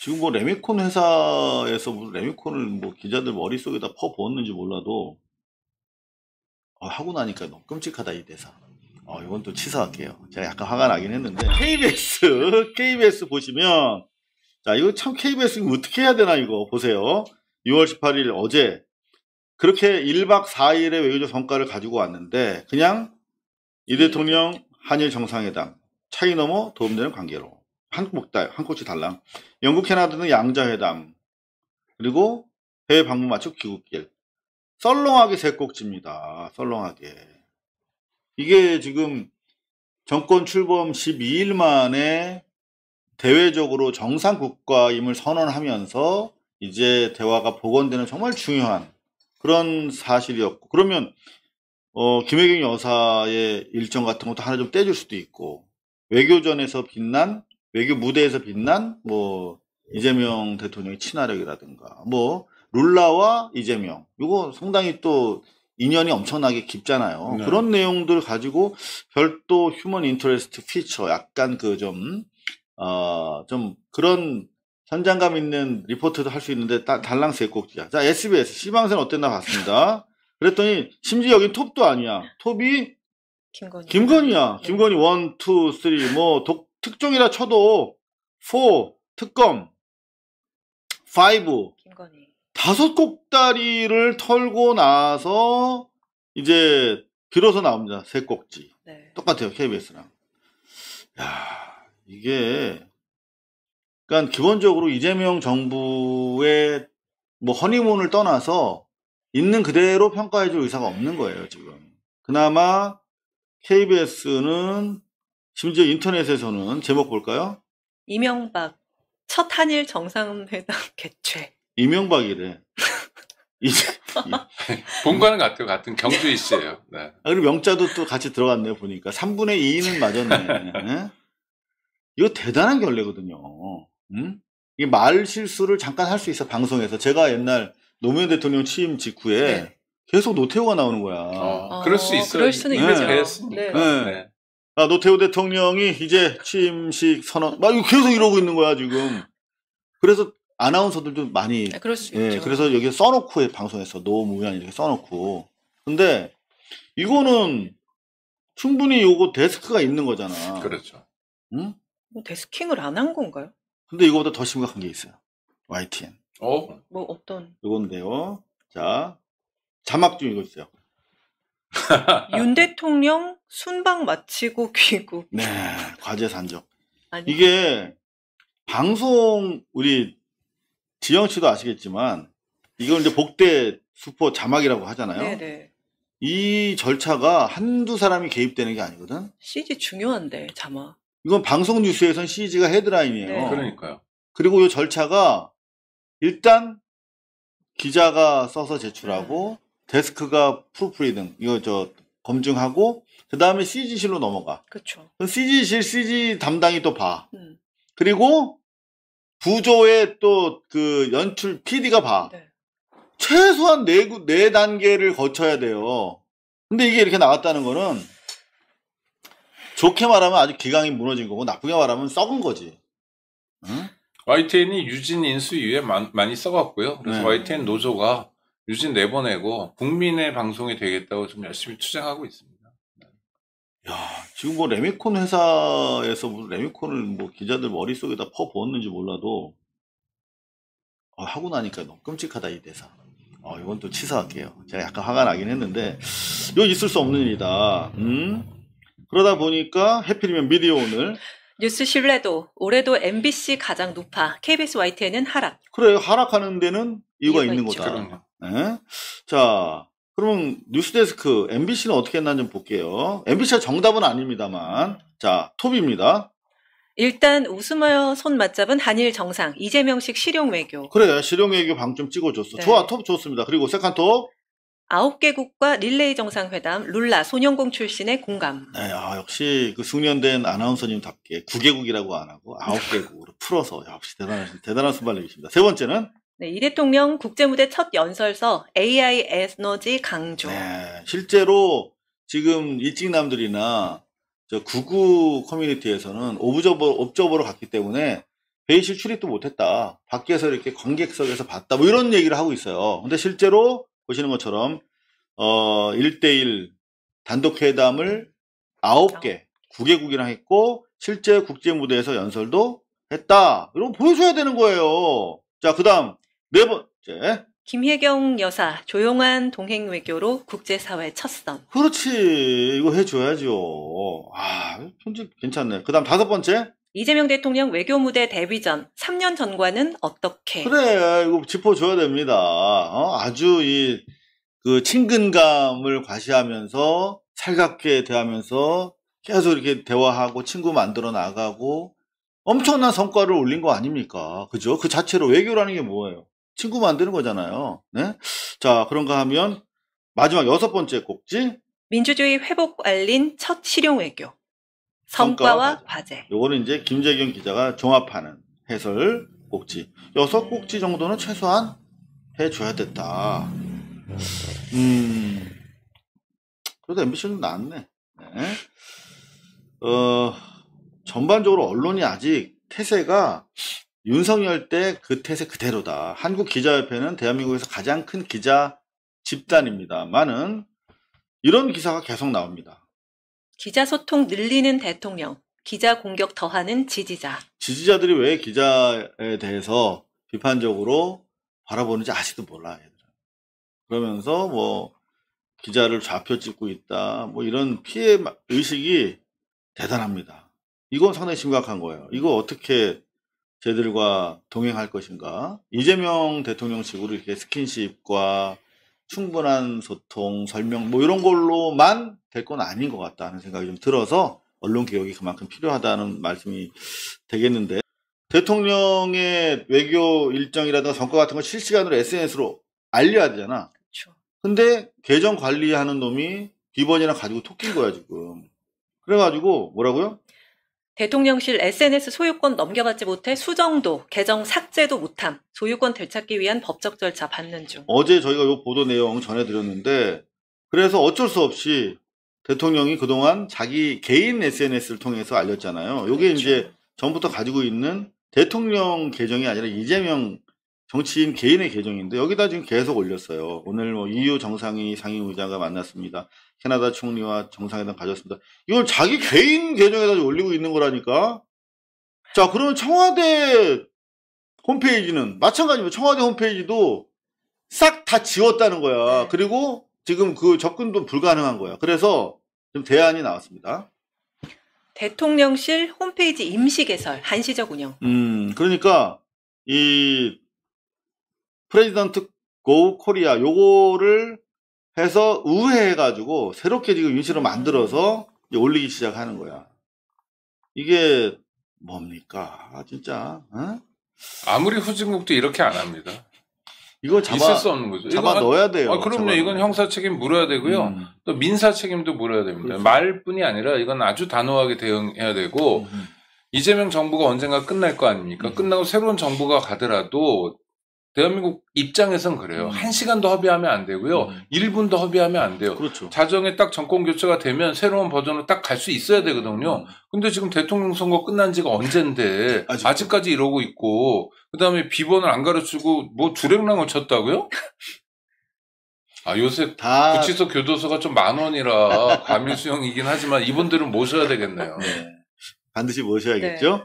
지금 뭐 레미콘 회사에서 무슨 레미콘을 뭐 기자들 머릿속에다 퍼부었는지 몰라도 하고 나니까 너무 끔찍하다 이 대사. 이건 또 취소할게요. 제가 약간 화가 나긴 했는데 KBS 보시면 자 이거 참 KBS 이거 어떻게 해야 되나 이거 보세요. 6월 18일 어제 그렇게 1박 4일의 외교적 성과를 가지고 왔는데 그냥 이 대통령 한일 정상회담 차이 넘어 도움되는 관계로 한 꼬치 달랑 영국 캐나다 등 양자회담 그리고 해외 방문 마치고 귀국길 썰렁하게 세 꼭지입니다. 썰렁하게 이게 지금 정권 출범 12일 만에 대외적으로 정상 국가임을 선언하면서 이제 대화가 복원되는 정말 중요한 그런 사실이었고 그러면 김혜경 여사의 일정 같은 것도 하나 좀 떼줄 수도 있고 외교전에서 빛난 외교 무대에서 빛난 뭐 이재명 대통령의 친화력이라든가 뭐 룰라와 이재명 이거 상당히 또 인연이 엄청나게 깊잖아요. 네. 그런 내용들 가지고 별도 휴먼 인터레스트 피처 약간 그 좀 그런 현장감 있는 리포트도 할 수 있는데 달랑 세 꼭지야. 자 SBS C방송 어땠나 봤습니다. 그랬더니 심지어 여긴 톱도 아니야. 톱이 김건희야. 김건희 1, 2, 3 뭐 특종이라 쳐도 4 특검 5 김건희 5 꼭다리를 털고 나서 이제 비로소 나옵니다. 세 꼭지. 네. 똑같아요. KBS랑. 야 이게 그러니까 기본적으로 이재명 정부의 뭐 허니문을 떠나서 있는 그대로 평가해줄 의사가 없는 거예요, 지금. 그나마 KBS는 심지어 인터넷에서는 제목 볼까요? 이명박 첫 한일 정상회담 개최. 이명박이래. 본과는 같아요. 같은 경주 이씨예요. 네. 그리고 명자도 또 같이 들어갔네요, 보니까. 3분의 2는 맞았네. 이거 대단한 결례거든요. 응? 이게 말 실수를 잠깐 할 수 있어, 방송에서. 제가 옛날 노무현 대통령 취임 직후에 네. 계속 노태우가 나오는 거야. 그럴 수 있어요. 그럴 수는 네. 있죠. 했으니까. 네. 네. 노태우 대통령이 이제 취임식 선언, 막 계속 이러고 있는 거야, 지금. 그래서 아나운서들도 많이. 네, 그럴 수 예, 있죠. 그래서 여기 써놓고 해, 방송에서. 노무현 이렇게 써놓고. 근데 이거는 충분히 요거 데스크가 있는 거잖아. 그렇죠. 응? 뭐 데스킹을 안 한 건가요? 근데 이거보다 더 심각한 게 있어요. YTN. 뭐 어떤? 요건데요. 자, 자막 좀 읽어주세요. 윤 대통령 순방 마치고 귀국. 네, 과제 산적. 아니, 이게 방송 우리 지영 씨도 아시겠지만 이걸 이제 복대 수포 자막이라고 하잖아요. 네네. 이 절차가 한두 사람이 개입되는 게 아니거든. CG 중요한데 자막. 이건 방송 뉴스에선 CG가 헤드라인이에요. 네. 그러니까요. 그리고 이 절차가 일단 기자가 써서 제출하고 데스크가 프루프리딩 이거 검증하고 그 다음에 CG실로 넘어가. 그렇죠. CG실 CG 담당이 또 봐. 음. 그리고 부조의 또 그 연출 PD가 봐. 네. 최소한 네 단계를 거쳐야 돼요. 근데 이게 이렇게 나갔다는 거는 좋게 말하면 아주 기강이 무너진 거고 나쁘게 말하면 썩은 거지. 응? YTN이 유진 인수 이후에 많이 써갔고요. 그래서 네. YTN 노조가 유진 내보내고 국민의 방송이 되겠다고 좀 열심히 투쟁하고 있습니다. 야, 지금 뭐 레미콘 회사에서 무슨 레미콘을 뭐 기자들 머릿속에다 퍼부었는지 몰라도 하고 나니까 너무 끔찍하다 이 대사. 이건 또 취소할게요. 제가 약간 화가 나긴 했는데 이거 있을 수 없는 일이다. 그러다 보니까 해필이면 미디어 오늘 뉴스 신뢰도 올해도 MBC 가장 높아. KBS YTN은 하락. 그래 하락하는 데는 이유가 있는 있죠. 거다. 그럼요. 네? 자, 그럼 뉴스데스크 MBC는 어떻게 했나 좀 볼게요. MBC가 정답은 아닙니다만 자 톱입니다. 일단 웃으며 손 맞잡은 한일 정상. 이재명식 실용 외교. 그래 실용 외교 방점 찍어줬어. 네. 좋아 톱 좋습니다. 그리고 세컨 톱 9개국과 릴레이 정상회담. 룰라 소년공 출신의 공감. 네, 역시 그 숙련된 아나운서님답게 9개국이라고 안 하고 9개국으로 풀어서 역시 대단한 순발력이십니다. 세 번째는 네, 이 대통령 국제무대 첫 연설서 AI 에너지 강조. 네, 실제로 지금 일찍남들이나 저 구구 커뮤니티에서는 옵저버로 갔기 때문에 회의실 출입도 못했다. 밖에서 이렇게 관객석에서 봤다. 뭐 이런 얘기를 하고 있어요. 근데 실제로 보시는 것처럼 1대1 단독회담을 9개, 9개국이랑 했고 실제 국제 무대에서 연설도 했다. 이런 거 보여줘야 되는 거예요. 자, 그다음 네 번째. 김혜경 여사 조용한 동행 외교로 국제사회 첫 선. 그렇지. 이거 해줘야죠. 아, 편집 괜찮네. 그다음 다섯 번째. 이재명 대통령 외교 무대 데뷔 전 3년 전과는 어떻게? 그래, 이거 짚어줘야 됩니다. 아주 그 친근감을 과시하면서 살갑게 대하면서 계속 이렇게 대화하고 친구 만들어 나가고 엄청난 성과를 올린 거 아닙니까? 그죠? 그 자체로 외교라는 게 뭐예요? 친구 만드는 거잖아요. 네? 자, 그런가 하면 마지막 여섯 번째 꼭지. 민주주의 회복 알린 첫 실용 외교. 성과와 과제. 요거는 이제 김재경 기자가 종합하는 해설 꼭지. 여섯 꼭지 정도는 최소한 해줘야 됐다. 그래도 MBC는 나았네. 네. 전반적으로 언론이 아직 태세가 윤석열 때 그 태세 그대로다. 한국기자협회는 대한민국에서 가장 큰 기자 집단입니다만은 이런 기사가 계속 나옵니다. 기자 소통 늘리는 대통령, 기자 공격 더하는 지지자. 지지자들이 왜 기자에 대해서 비판적으로 바라보는지 아직도 몰라, 얘들은. 그러면서 뭐 기자를 좌표 찍고 있다, 뭐 이런 피해 의식이 대단합니다. 이건 상당히 심각한 거예요. 이거 어떻게 쟤들과 동행할 것인가? 이재명 대통령 식으로 이렇게 스킨십과 충분한 소통, 설명, 뭐 이런 걸로만 될 건 아닌 것 같다는 생각이 좀 들어서 언론 개혁이 그만큼 필요하다는 말씀이 되겠는데, 대통령의 외교 일정이라든가 성과 같은 거 실시간으로 SNS로 알려야 되잖아. 그렇죠. 근데 계정 관리하는 놈이 비번이랑 가지고 토낀 거야, 지금. 그래가지고 뭐라고요? 대통령실 SNS 소유권 넘겨받지 못해 수정도, 계정 삭제도 못함. 소유권 되찾기 위한 법적 절차 받는 중. 어제 저희가 요 보도 내용 전해드렸는데, 그래서 어쩔 수 없이 대통령이 그동안 자기 개인 SNS를 통해서 알렸잖아요. 요게 그렇죠. 이제 전부터 가지고 있는 대통령 계정이 아니라 이재명 정치인 개인의 계정인데 여기다 지금 계속 올렸어요. 오늘 뭐 EU 정상회의 상임의장과 만났습니다. 캐나다 총리와 정상회담 가졌습니다. 이걸 자기 개인 계정에다 올리고 있는 거라니까. 자, 그러면 청와대 홈페이지는 마찬가지로 청와대 홈페이지도 싹 다 지웠다는 거야. 네. 그리고 지금 그 접근도 불가능한 거야. 그래서 좀 대안이 나왔습니다. 대통령실 홈페이지 임시 개설, 한시적 운영. 그러니까 이 프레지던트 고 코리아 요거를 해서 우회해가지고 새롭게 지금 윤씨로 만들어서 이제 올리기 시작하는 거야. 이게 뭡니까? 아, 진짜. 어? 아무리 후진국도 이렇게 안 합니다. 이거 있을 수 없는 거죠. 잡아 넣어야 돼요. 그럼요. 이건 형사 책임 물어야 되고요. 또 민사 책임도 물어야 됩니다. 그렇죠. 말뿐이 아니라 이건 아주 단호하게 대응해야 되고 이재명 정부가 언젠가 끝날 거 아닙니까? 끝나고 새로운 정부가 가더라도 대한민국 입장에선 그래요. 1시간도 허비하면 안 되고요. 1분도 허비하면 안 돼요. 그렇죠. 자정에 딱 정권 교체가 되면 새로운 버전으로 딱 갈 수 있어야 되거든요. 근데 지금 대통령 선거 끝난 지가 언젠데 아직까지 이러고 있고 그다음에 비번을 안 가르치고 뭐 주랭랑을 쳤다고요? 아, 요새 다 구치소 교도소가 좀 10,000원이라 과밀수용이긴 하지만 이분들은 모셔야 되겠네요. 네. 반드시 모셔야겠죠. 네.